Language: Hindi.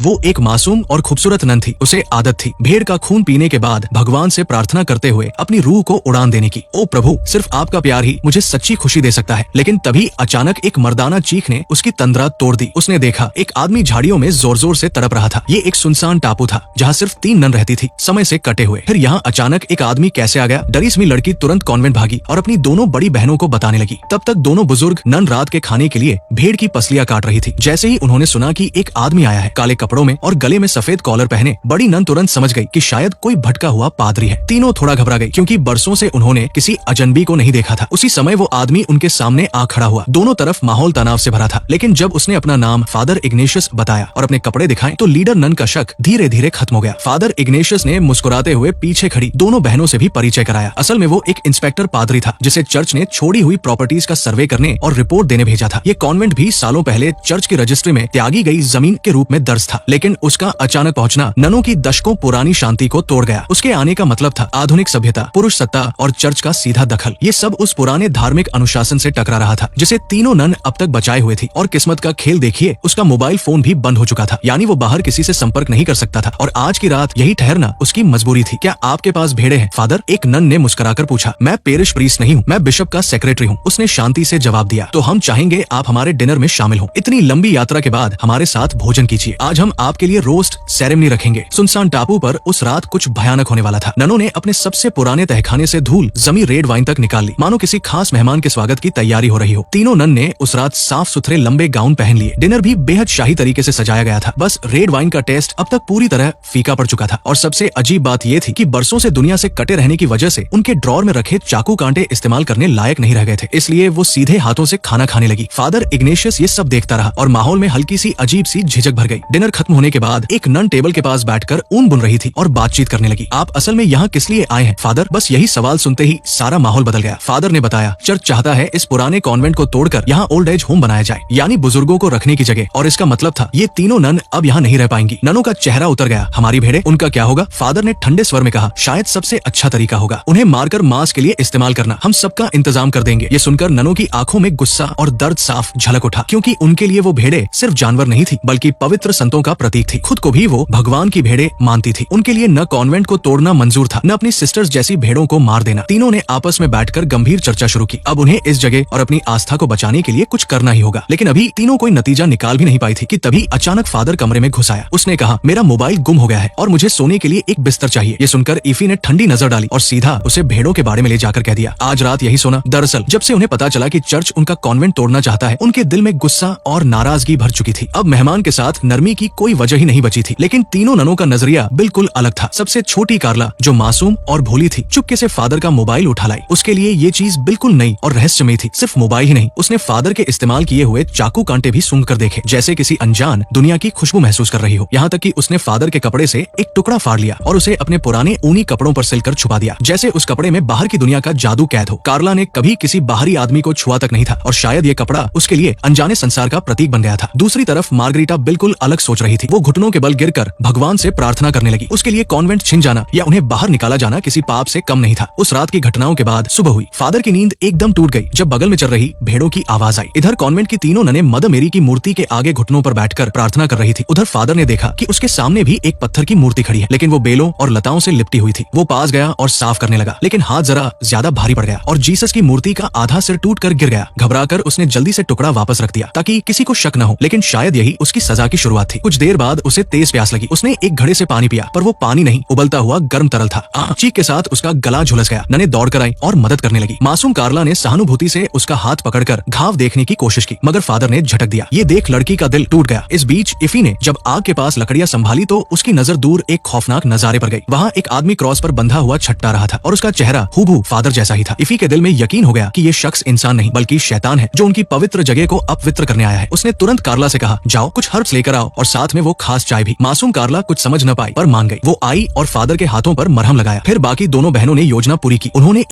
वो एक मासूम और खूबसूरत नन थी। उसे आदत थी भेड़ का खून पीने के बाद भगवान से प्रार्थना करते हुए अपनी रूह को उड़ान देने की। ओ प्रभु, सिर्फ आपका प्यार ही मुझे सच्ची खुशी दे सकता है। लेकिन तभी अचानक एक मर्दाना चीख ने उसकी तंद्रा तोड़ दी। उसने देखा एक आदमी झाड़ियों में जोर जोर से तड़प रहा था। ये एक सुनसान टापू था जहाँ सिर्फ 3 नन रहती थी, समय से कटे हुए। फिर यहाँ अचानक एक आदमी कैसे आ गया? डरी समी लड़की तुरंत कॉन्वेंट भागी और अपनी दोनों बड़ी बहनों को बताने लगी। तब तक दोनों बुजुर्ग नन रात के खाने के लिए भेड़ की पसलियां काट रही थी। जैसे ही उन्होंने सुना कि एक आदमी आया है काले कपड़ों में और गले में सफेद कॉलर पहने, बड़ी नन तुरंत समझ गई कि शायद कोई भटका हुआ पादरी है। तीनों थोड़ा घबरा गई क्योंकि बरसों से उन्होंने किसी अजनबी को नहीं देखा था। उसी समय वो आदमी उनके सामने आ खड़ा हुआ। दोनों तरफ माहौल तनाव से भरा था, लेकिन जब उसने अपना नाम फादर इग्नेशियस बताया और अपने कपड़े दिखाए तो लीडर नन का शक धीरे धीरे खत्म हो गया। फादर इग्नेशियस ने मुस्कुराते हुए पीछे खड़ी दोनों बहनों से भी परिचय कराया। असल में वो एक इंस्पेक्टर पादरी था जिसे चर्च ने छोड़ी हुई प्रॉपर्टीज का सर्वे करने और रिपोर्ट देने भेजा था। ये कॉन्वेंट भी सालों पहले चर्च की रजिस्ट्री में त्यागी गई जमीन के रूप में दर्ज था, लेकिन उसका अचानक पहुंचना ननों की दशकों पुरानी शांति को तोड़ गया। उसके आने का मतलब था आधुनिक सभ्यता, पुरुष सत्ता और चर्च का सीधा दखल। ये सब उस पुराने धार्मिक अनुशासन से टकरा रहा था जिसे तीनों नन अब तक बचाए हुए थी। और किस्मत का खेल देखिए, उसका मोबाइल फोन भी बंद हो चुका था, यानी वो बाहर किसी से संपर्क नहीं कर सकता था। और आज की रात यही ठहरना उसकी मजबूरी थी। क्या आपके पास भेड़े हैं फादर? एक नन ने मुस्कुराकर पूछा। मैं पेरिश प्रीस्ट नहीं हूँ, मैं बिशप का सेक्रेटरी हूँ, उसने शांति से जवाब दिया। तो हम चाहेंगे आप हमारे डिनर में शामिल हो। इतनी लंबी यात्रा के बाद हमारे साथ भोजन कीजिए। आज हम आपके लिए रोस्ट सेरेमनी रखेंगे। सुनसान टापू पर उस रात कुछ भयानक होने वाला था। ननों ने अपने सबसे पुराने तहखाने से धूल जमी रेड वाइन तक निकाल ली, मानो किसी खास मेहमान के स्वागत की तैयारी हो रही हो। तीनों नन ने उस रात साफ सुथरे लंबे गाउन पहन लिए। डिनर भी बेहद शाही तरीके से सजाया गया था। बस रेड वाइन का टेस्ट अब तक पूरी तरह फीका पड़ चुका था। और सबसे अजीब बात यह थी कि बरसों से दुनिया से कटे रहने की वजह से उनके ड्रॉर में रखे चाकू कांटे इस्तेमाल करने लायक नहीं रह गए थे, इसलिए वो सीधे हाथों से खाना खाने लगी। फादर इग्नेशियस ये सब देखता रहा और माहौल में हल्की सी अजीब सी झिझक भर गई। डिनर खत्म होने के बाद एक नन टेबल के पास बैठकर ऊन बुन रही थी और बातचीत करने लगी। आप असल में यहाँ किस लिए आए हैं फादर? बस यही सवाल सुनते ही सारा माहौल बदल गया। फादर ने बताया, चर्च चाहता है इस पुराने कॉन्वेंट को तोड़कर यहाँ ओल्ड एज होम बनाया जाए, यानी बुजुर्गों को रखने की जगह। और इसका मतलब था ये तीनों नन अब यहाँ नहीं रह पाएंगी। ननों का चेहरा उतर गया। हमारी भेड़े, उनका क्या होगा? फादर ने ठंडे स्वर में कहा, शायद सबसे अच्छा तरीका होगा उन्हें मारकर मांस के लिए इस्तेमाल करना। हम सबका इंतजाम कर देंगे। ये सुनकर ननों की आंखों में गुस्सा और दर्द साफ झलक उठा, क्योंकि उनके लिए वो भेड़े सिर्फ जानवर नहीं थी बल्कि पवित्र संतों का प्रतीक थी। खुद को भी वो भगवान की भेड़े मानती थी। उनके लिए न कॉन्वेंट को तोड़ना मंजूर था, न अपनी सिस्टर्स जैसी भेड़ों को मार देना। तीनों ने आपस में बैठकर गंभीर चर्चा शुरू की। अब उन्हें इस जगह और अपनी आस्था को बचाने के लिए कुछ करना ही होगा। लेकिन अभी तीनों कोई नतीजा निकाल भी नहीं पाई थी कि तभी अचानक फादर कमरे में घुस आया। उसने कहा, मेरा मोबाइल गुम हो गया है और मुझे सोने के लिए एक बिस्तर चाहिए। ये सुनकर ईफी ने ठंडी नजर डाली और सीधा उसे भेड़ों के बारे में ले जाकर कह दिया, आज रात यही सोना। दरअसल जब से उन्हें पता चला कि चर्च उनका कॉन्वेंट तोड़ना चाहता है, उनके दिल में गुस्सा और नाराजगी भर चुकी थी। अब मेहमान के साथ नरमी की कोई वजह ही नहीं बची थी। लेकिन तीनों ननों का नजरिया बिल्कुल अलग था। सबसे छोटी कार्ला, जो मासूम और भोली थी, चुपके से फादर का मोबाइल उठा लाई। उसके लिए ये चीज बिल्कुल नई और रहस्यमयी थी। सिर्फ मोबाइल ही नहीं, उसने फादर के इस्तेमाल किए हुए चाकू कांटे भी सूंघ कर देखे, जैसे किसी अनजान दुनिया की खुशबू महसूस कर रही हो। यहाँ तक कि उसने फादर के कपड़े से एक टुकड़ा फाड़ लिया और उसे अपने पुराने ऊनी कपड़ों पर सिलकर छुपा दिया, जैसे उस कपड़े में बाहर की दुनिया का जादू कैद हो। कार्ला ने कभी किसी बाहरी आदमी को छुआ तक नहीं था और शायद ये कपड़ा उसके लिए अनजाने संसार का प्रतीक बन गया था। दूसरी तरफ मार्गरीटा बिल्कुल अलग सोच रही थी। वो घुटनों के बल गिरकर भगवान से प्रार्थना करने लगी। उसके लिए कॉन्वेंट छिन जाना या उन्हें बाहर निकाला जाना किसी पाप से कम नहीं था। उस रात की घटनाओं के बाद सुबह हुई। फादर की नींद एकदम टूट गई जब बगल में चल रही भेड़ों की आवाज आई। इधर कॉन्वेंट की तीनों ननें मदर मेरी की मूर्ति के आगे घुटनों पर बैठकर प्रार्थना कर रही थी। उधर फादर ने देखा कि उसके सामने भी एक पत्थर की मूर्ति खड़ी है, लेकिन वो बेलों और लताओं से लिपटी हुई थी। वो पास गया और साफ करने लगा, लेकिन हाथ जरा ज्यादा भारी पड़ गया और जीसस की मूर्ति का आधा सिर टूटकर गिर गया। घबराकर उसने जल्दी से टुकड़ा वापस रख दिया ताकि किसी को शक न हो, लेकिन शायद यही उसकी सजा की शुरुआत थी। कुछ देर बाद उसे तेज प्यास लगी। उसने एक घड़े से पानी पिया, पर वो पानी नहीं, उबलता हुआ गर्म तरल था। चीख के साथ उसका गला झुलस गया। नने दौड़कर आई और मदद करने लगी। मासूम कार्ला ने सहानुभूति से उसका हाथ पकड़कर घाव देखने की कोशिश की, मगर फादर ने झटक दिया। ये देख लड़की का दिल टूट गया। इस बीच इफी ने जब आग के पास लकड़ियां संभाली तो उसकी नजर दूर एक खौफनाक नजारे पर गई। वहाँ एक आदमी क्रॉस पर बंधा हुआ छटपटा रहा था और उसका चेहरा हूबहू फादर जैसा ही था। इफी के दिल में यकीन हो गया कि ये शख्स इंसान नहीं बल्कि शैतान है, जो उनकी पवित्र जगह को अपवित्र करने आया है। उसने तुरंत कार्ला से कहा, जाओ कुछ हर्ब्स लेकर आओ और साथ में वो खास चाय भी। मासूम कार्ला कुछ समझ न पाई पर मान गई। वो आई और फादर के हाथों पर मरहम लगाया। फिर बाकी दोनों बहनों ने योजना पूरी की। उन्होंने